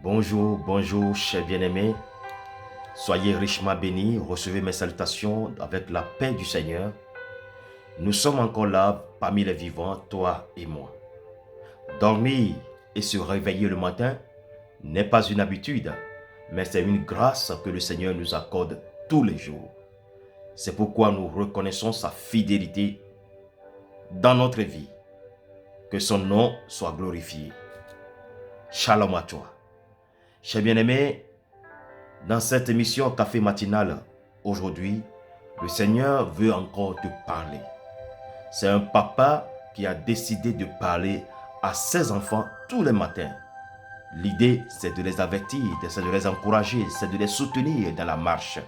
Bonjour, bonjour, chers bien-aimés. Soyez richement bénis, recevez mes salutations avec la paix du Seigneur. Nous sommes encore là parmi les vivants, toi et moi. Dormir et se réveiller le matin n'est pas une habitude, mais c'est une grâce que le Seigneur nous accorde tous les jours. C'est pourquoi nous reconnaissons sa fidélité dans notre vie. Que son nom soit glorifié. Shalom à toi. Chers bien-aimés, dans cette émission Café matinale, aujourd'hui, le Seigneur veut encore te parler. C'est un papa qui a décidé de parler à ses enfants tous les matins. L'idée, c'est de les avertir, c'est de les encourager, c'est de les soutenir dans la marche.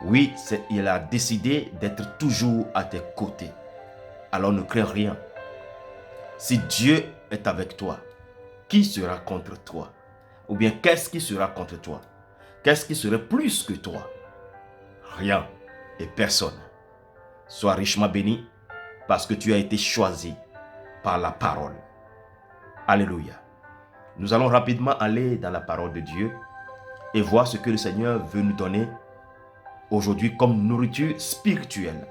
Oui, il a décidé d'être toujours à tes côtés. Alors ne crains rien. Si Dieu est avec toi, qui sera contre toi? Ou bien qu'est-ce qui sera contre toi? Qu'est-ce qui serait plus que toi? Rien et personne. Sois richement béni parce que tu as été choisi par la parole. Alléluia. Nous allons rapidement aller dans la parole de Dieu et voir ce que le Seigneur veut nous donner aujourd'hui comme nourriture spirituelle.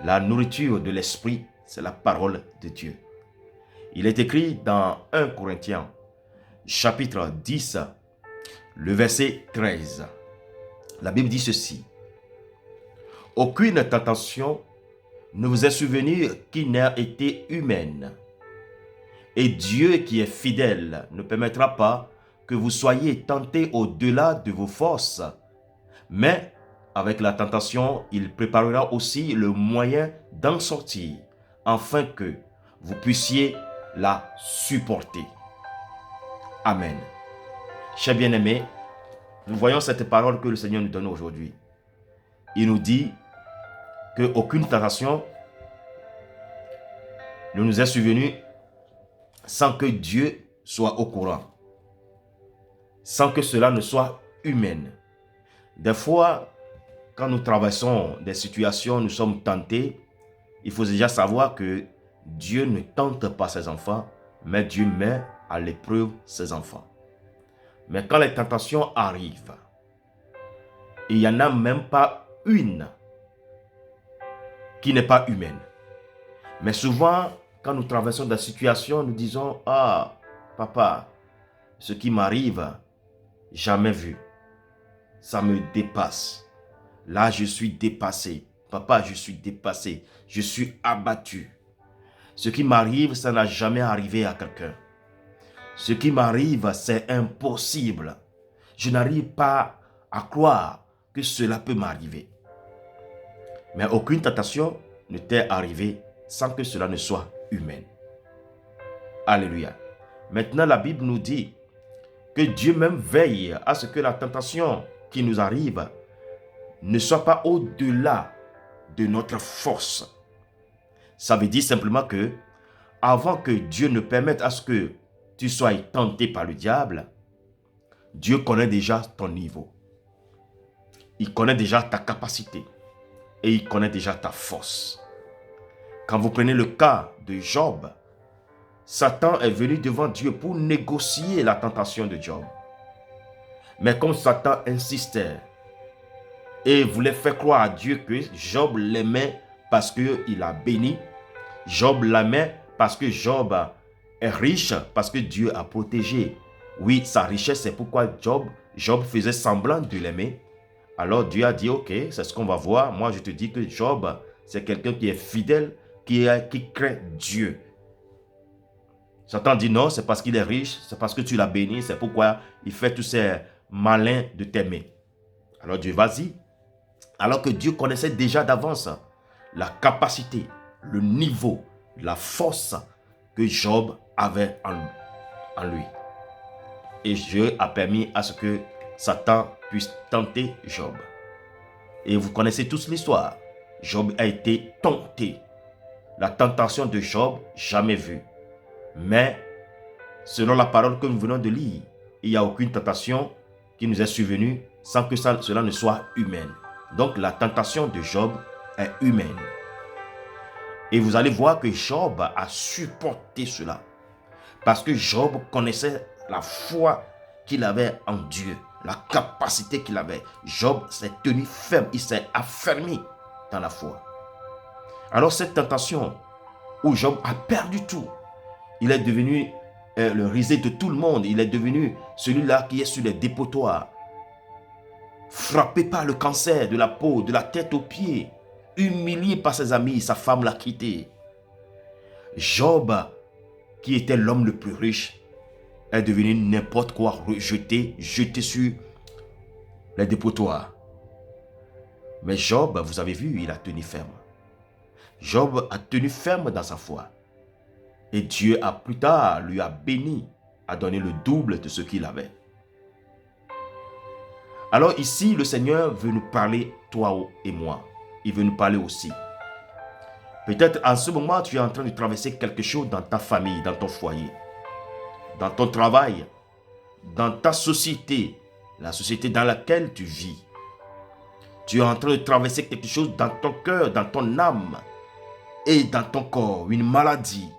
La nourriture de l'esprit, c'est la parole de Dieu. Il est écrit dans 1 Corinthiens, chapitre 10, le verset 13. La Bible dit ceci. Aucune tentation ne vous est survenue qui n'ait été humaine. Et Dieu qui est fidèle ne permettra pas que vous soyez tentés au-delà de vos forces. Mais avec la tentation, il préparera aussi le moyen d'en sortir, afin que vous puissiez la supporter. Amen. Chers bien-aimés, nous voyons cette parole que le Seigneur nous donne aujourd'hui. Il nous dit qu'aucune tentation ne nous est survenue sans que Dieu soit au courant, sans que cela ne soit humain. Des fois, quand nous traversons des situations, nous sommes tentés, il faut déjà savoir que Dieu ne tente pas ses enfants, mais Dieu met à l'épreuve ses enfants. Mais quand les tentations arrivent, il n'y en a même pas une qui n'est pas humaine. Mais souvent, quand nous traversons des situations, nous disons, « Ah, papa, ce qui m'arrive, jamais vu. Ça me dépasse. Là, je suis dépassé. Papa, je suis dépassé. Je suis abattu. Ce qui m'arrive, ça n'a jamais arrivé à quelqu'un. Ce qui m'arrive, c'est impossible. Je n'arrive pas à croire que cela peut m'arriver. » Mais aucune tentation ne t'est arrivée sans que cela ne soit humain. Alléluia. Maintenant, la Bible nous dit que Dieu même veille à ce que la tentation qui nous arrive ne soit pas au-delà de notre force. Ça veut dire simplement que avant que Dieu ne permette à ce que tu sois tenté par le diable, Dieu connaît déjà ton niveau. Il connaît déjà ta capacité et il connaît déjà ta force. Quand vous prenez le cas de Job, Satan est venu devant Dieu pour négocier la tentation de Job. Mais comme Satan insistait et voulait faire croire à Dieu que Job l'aimait parce qu'il a béni, Job l'aimait parce que Job est riche, parce que Dieu a protégé. Oui, sa richesse, c'est pourquoi Job faisait semblant de l'aimer. Alors Dieu a dit, ok, c'est ce qu'on va voir. Moi, je te dis que Job, c'est quelqu'un qui est fidèle, qui craint Dieu. Satan dit non, c'est parce qu'il est riche, c'est parce que tu l'as béni, c'est pourquoi il fait tous ces malins de t'aimer. Alors Dieu, vas-y. Alors que Dieu connaissait déjà d'avance la capacité, le niveau, la force que Job avait en lui. Et Dieu a permis à ce que Satan puisse tenter Job. Et vous connaissez tous l'histoire. Job a été tenté. La tentation de Job, jamais vue. Mais, selon la parole que nous venons de lire, il n'y a aucune tentation qui nous est survenue sans que cela ne soit humaine. Donc, la tentation de Job est humaine. Et vous allez voir que Job a supporté cela. Parce que Job connaissait la foi qu'il avait en Dieu, la capacité qu'il avait. Job s'est tenu ferme, il s'est affermi dans la foi. Alors cette tentation où Job a perdu tout, il est devenu le risé de tout le monde, il est devenu celui-là qui est sur les dépotoirs, frappé par le cancer de la peau, de la tête aux pieds, humilié par ses amis, sa femme l'a quitté. Job, qui était l'homme le plus riche, est devenu n'importe quoi, jeté sur les dépotoirs. Mais Job, vous avez vu, il a tenu ferme. Job a tenu ferme dans sa foi. Et Dieu a plus tard lui a béni, a donné le double de ce qu'il avait. Alors ici, le Seigneur veut nous parler, toi et moi. Il veut nous parler aussi. Peut-être en ce moment, tu es en train de traverser quelque chose dans ta famille, dans ton foyer, dans ton travail, dans ta société, la société dans laquelle tu vis. Tu es en train de traverser quelque chose dans ton cœur, dans ton âme et dans ton corps, une maladie.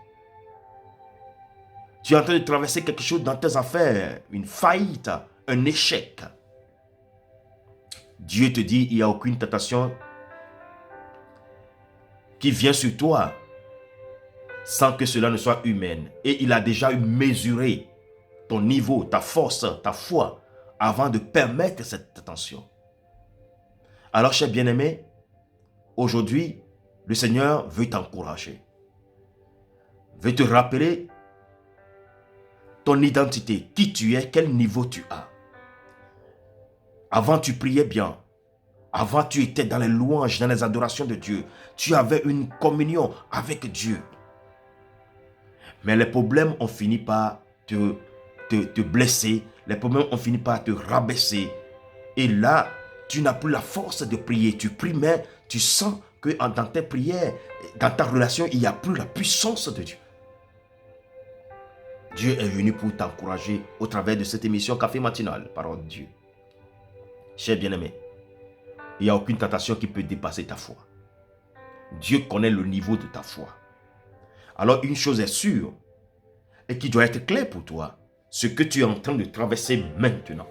Tu es en train de traverser quelque chose dans tes affaires, une faillite, un échec. Dieu te dit, il n'y a aucune tentation qui vient sur toi sans que cela ne soit humaine. Et il a déjà mesuré ton niveau, ta force, ta foi, avant de permettre cette tentation. Alors, cher bien-aimé, aujourd'hui, le Seigneur veut t'encourager, veut te rappeler ton identité, qui tu es, quel niveau tu as. Avant, tu priais bien. Avant, tu étais dans les louanges, dans les adorations de Dieu. Tu avais une communion avec Dieu. Mais les problèmes ont fini par te blesser. Les problèmes ont fini par te rabaisser. Et là, tu n'as plus la force de prier. Tu pries, mais tu sens que dans tes prières, dans ta relation, il n'y a plus la puissance de Dieu. Dieu est venu pour t'encourager au travers de cette émission Café Matinal, Parole de Dieu. Cher bien-aimé, il n'y a aucune tentation qui peut dépasser ta foi. Dieu connaît le niveau de ta foi. Alors une chose est sûre et qui doit être claire pour toi, ce que tu es en train de traverser maintenant.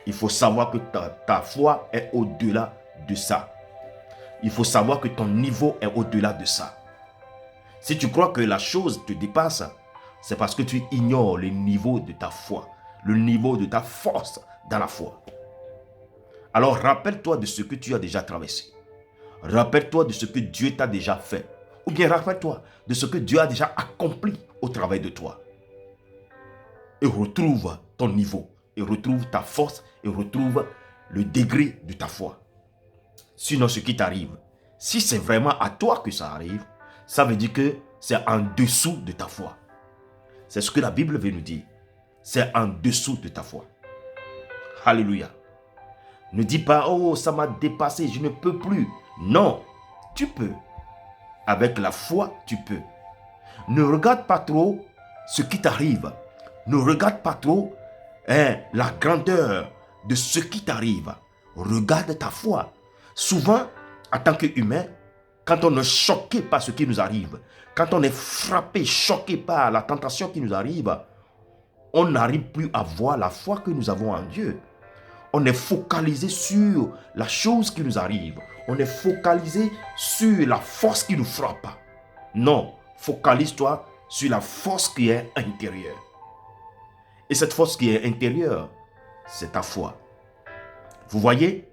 Il faut savoir que ta foi est au-delà de ça. Il faut savoir que ton niveau est au-delà de ça. Si tu crois que la chose te dépasse, c'est parce que tu ignores le niveau de ta foi, le niveau de ta force dans la foi. Alors rappelle-toi de ce que tu as déjà traversé. Rappelle-toi de ce que Dieu t'a déjà fait. Ou bien rappelle-toi de ce que Dieu a déjà accompli au travail de toi. Et retrouve ton niveau. Et retrouve ta force. Et retrouve le degré de ta foi. Sinon, ce qui t'arrive, si c'est vraiment à toi que ça arrive, ça veut dire que c'est en dessous de ta foi. C'est ce que la Bible veut nous dire. C'est en dessous de ta foi. Alléluia. Ne dis pas, oh, ça m'a dépassé, je ne peux plus. Non, tu peux. Avec la foi, tu peux. Ne regarde pas trop ce qui t'arrive. Ne regarde pas trop la grandeur de ce qui t'arrive. Regarde ta foi. Souvent, en tant qu'humain, quand on est choqué par ce qui nous arrive, quand on est frappé, choqué par la tentation qui nous arrive, on n'arrive plus à voir la foi que nous avons en Dieu. On est focalisé sur la chose qui nous arrive. On est focalisé sur la force qui nous frappe. Non, focalise-toi sur la force qui est intérieure. Et cette force qui est intérieure, c'est ta foi. Vous voyez,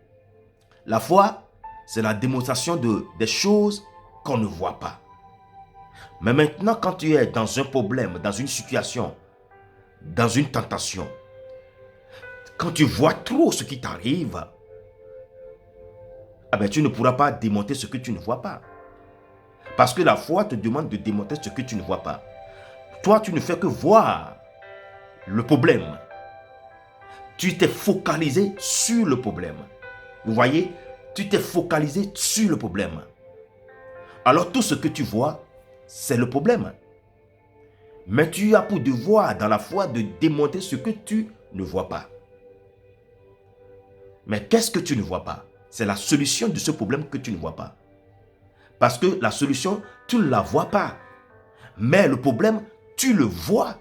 la foi, c'est la démonstration des choses qu'on ne voit pas. Mais maintenant, quand tu es dans un problème, dans une situation, dans une tentation, quand tu vois trop ce qui t'arrive, tu ne pourras pas démontrer ce que tu ne vois pas. Parce que la foi te demande de démontrer ce que tu ne vois pas. Toi, tu ne fais que voir le problème. Tu t'es focalisé sur le problème. Vous voyez, tu t'es focalisé sur le problème. Alors tout ce que tu vois, c'est le problème. Mais tu as pour devoir dans la foi de démontrer ce que tu ne vois pas. Mais qu'est-ce que tu ne vois pas? C'est la solution de ce problème que tu ne vois pas. Parce que la solution, tu ne la vois pas. Mais le problème, tu le vois.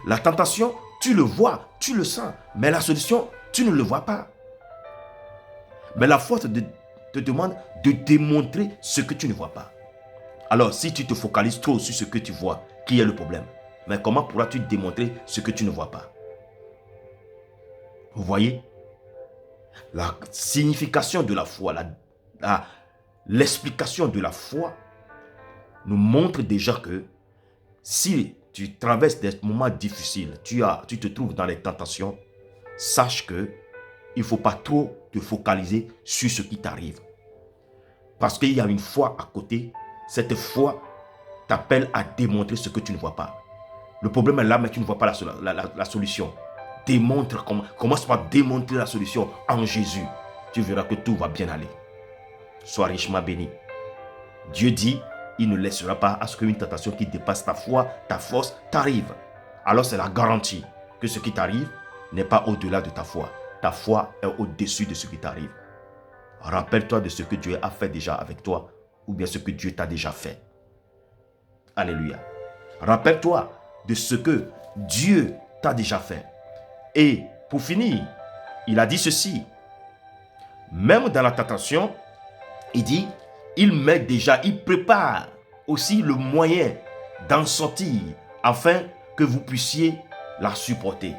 La tentation, tu le vois, tu le sens. Mais la solution, tu ne le vois pas. Mais la foi te demande de démontrer ce que tu ne vois pas. Alors, si tu te focalises trop sur ce que tu vois, qui est le problème? Mais comment pourras-tu démontrer ce que tu ne vois pas? Vous voyez? La signification de la foi, l'explication de la foi nous montre déjà que si tu traverses des moments difficiles, tu te trouves dans les tentations, sache que il ne faut pas trop te focaliser sur ce qui t'arrive. Parce qu'il y a une foi à côté. Cette foi t'appelle à démontrer ce que tu ne vois pas. Le problème est là, mais tu ne vois pas la solution. Commence par démontrer la solution en Jésus. Tu verras que tout va bien aller. Sois richement béni. Dieu dit, il ne laissera pas à ce qu'une tentation qui dépasse ta foi, ta force, t'arrive. Alors c'est la garantie que ce qui t'arrive n'est pas au-delà de ta foi. Ta foi est au-dessus de ce qui t'arrive. Rappelle-toi de ce que Dieu a fait déjà avec toi ou bien ce que Dieu t'a déjà fait. Alléluia. Rappelle-toi de ce que Dieu t'a déjà fait. Et pour finir, il a dit ceci. Même dans la tentation, il dit, il prépare aussi le moyen d'en sortir afin que vous puissiez la supporter.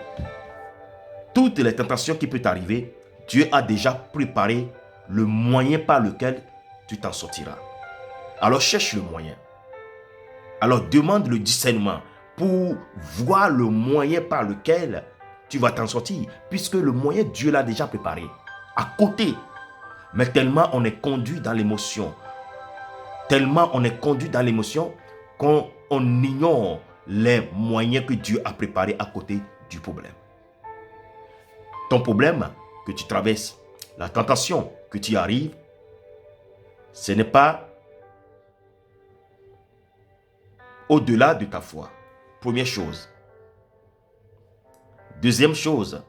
Toutes les tentations qui peuvent t'arriver, Dieu a déjà préparé le moyen par lequel tu t'en sortiras. Alors cherche le moyen. Alors demande le discernement pour voir le moyen par lequel tu vas t'en sortir. Puisque le moyen, Dieu l'a déjà préparé. À côté. Mais tellement on est conduit dans l'émotion. Tellement on est conduit dans l'émotion qu'on ignore les moyens que Dieu a préparés à côté du problème. Ton problème que tu traverses, la tentation que tu arrives, ce n'est pas au-delà de ta foi. Première chose. Deuxième chose,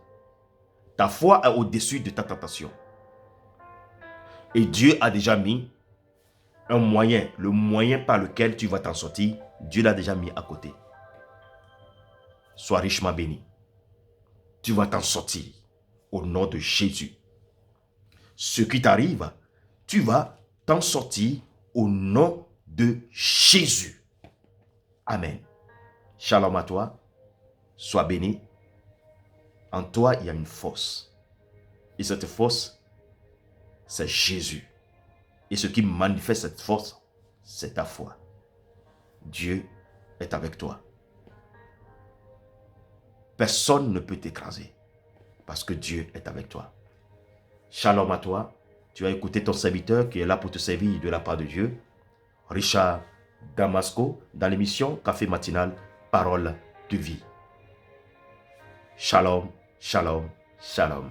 ta foi est au-dessus de ta tentation. Et Dieu a déjà mis un moyen, le moyen par lequel tu vas t'en sortir, Dieu l'a déjà mis à côté. Sois richement béni. Tu vas t'en sortir au nom de Jésus. Ce qui t'arrive, tu vas t'en sortir au nom de Jésus. Amen. Shalom à toi. Sois béni. En toi, il y a une force. Et cette force, c'est Jésus. Et ce qui manifeste cette force, c'est ta foi. Dieu est avec toi. Personne ne peut t'écraser parce que Dieu est avec toi. Shalom à toi. Tu as écouté ton serviteur qui est là pour te servir de la part de Dieu. Richard Damasco, dans l'émission Café Matinal, Parole de vie. Shalom, shalom, shalom.